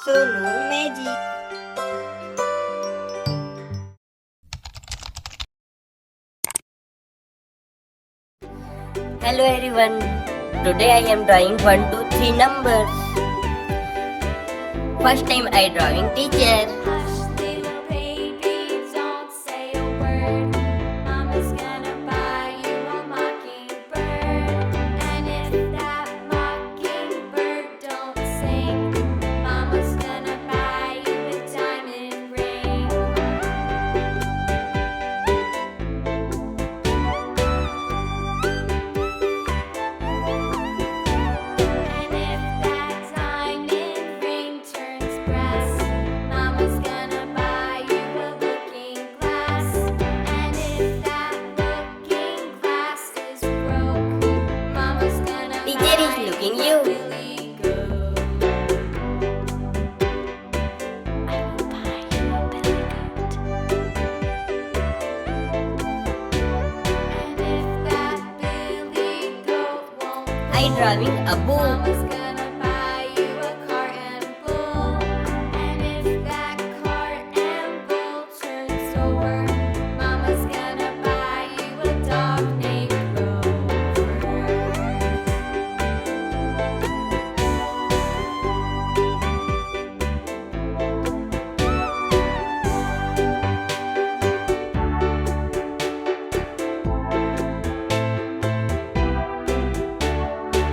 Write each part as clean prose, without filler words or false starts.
Sonu Magic. Hello everyone. Today I am drawing 1, 2, 3 numbers. First time I drawing teacher. Hush, little baby, don't say a word. Mama's gonna buy you a mockingbird. And if that mockingbird don't sing, Mama's gonna buy you a diamond ring. And if that diamond ring turns brass, Mama's gonna buy you a looking glass. And if that looking glass is broke, Mama's gonna Teacher is buy looking you a you. Billy goat. I will buy you a Billy goat. And if that Billy goat won't I drawing a bull. Mama's gonna buy you a cart and bull. And if that cart and bull turns over, Mama's gonna buy you a dog named Rover.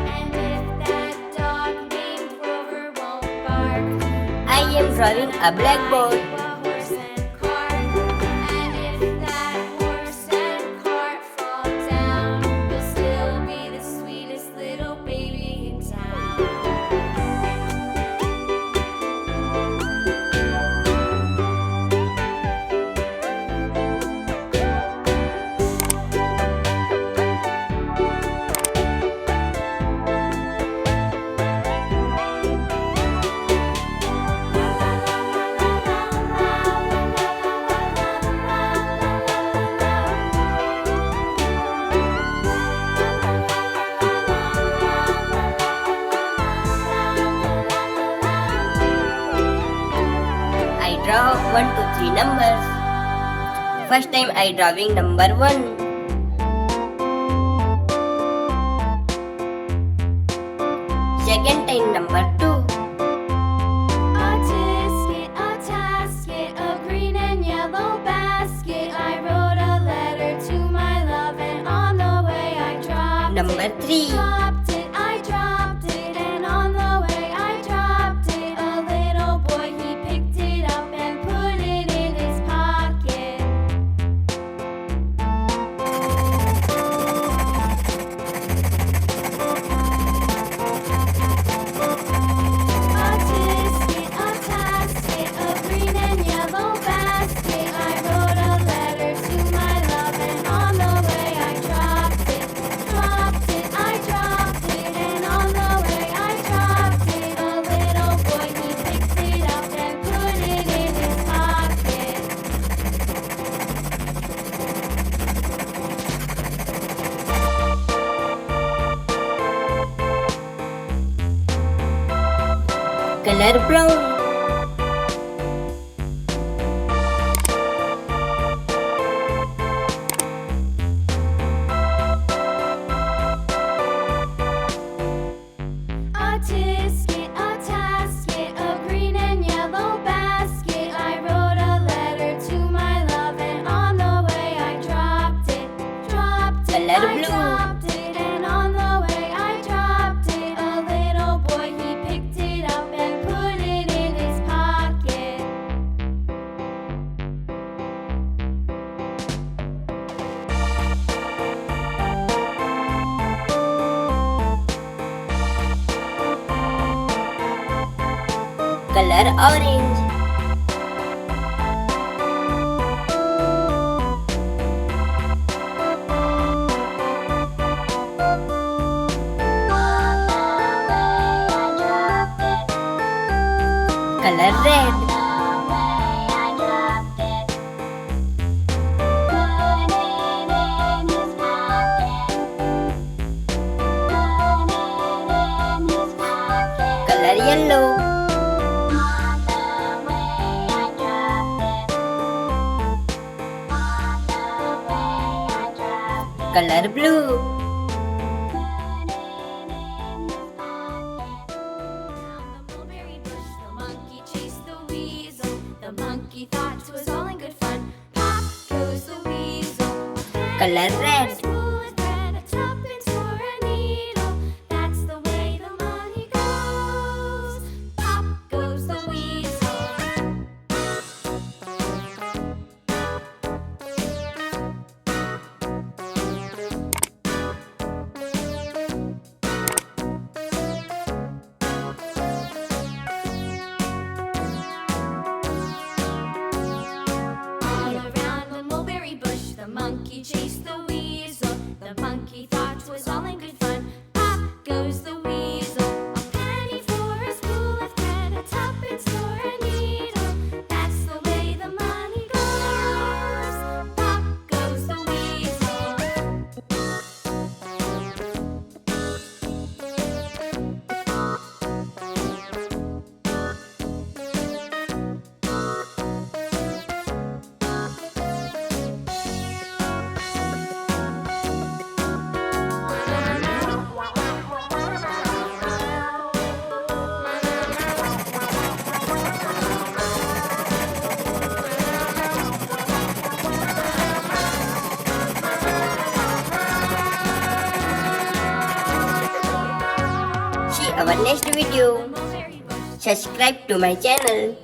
And if that dog named Rover won't bark, I am drawing a blackboard. a horse and cart. And if that horse and cart fall down, you'll still be the sweetest little baby in town. I draw 1, 2, 3 numbers. First time I drawing number 1. Second time number 2. A tisket, a tasket, a green and yellow basket. I wrote a letter to my love, and on the way I dropped Number it. 3. Dropped it, I dropped it, and on the way I dropped it. A little boy, he picked it up and put it in his pocket. A tisket, a tasket, a green and yellow basket. I wrote a letter to my love, and on the way I dropped it. Dropped it, I dropped it, and on the way I dropped it. A little boy, he picked it up and put it in his pocket. Color brown. A tisket, a tasket, a green and yellow basket. I wrote a letter to my love, and on the way I dropped it. Dropped it, Color I blue. dropped it, and on the way I dropped it. A little boy, he picked it up and put it in his pocket. Color orange. Color red. Color yellow. Color blue. Around the mulberry bush, the monkey chased the weasel. The monkey thought 'twas all in good fun. Pop goes the weasel. Color red. Spool of thread, a tuppence for a needle. That's the way the money goes. Pop goes the weasel. All around the mulberry bush, the monkey chased the weasel. The monkey thought 'twas all in good fun. Pop goes the weasel. A penny for a spool of thread, a tuppence for a needle. That's the way the money goes. Pop goes the weasel. See our next video. Mulberry bush. Subscribe to my channel.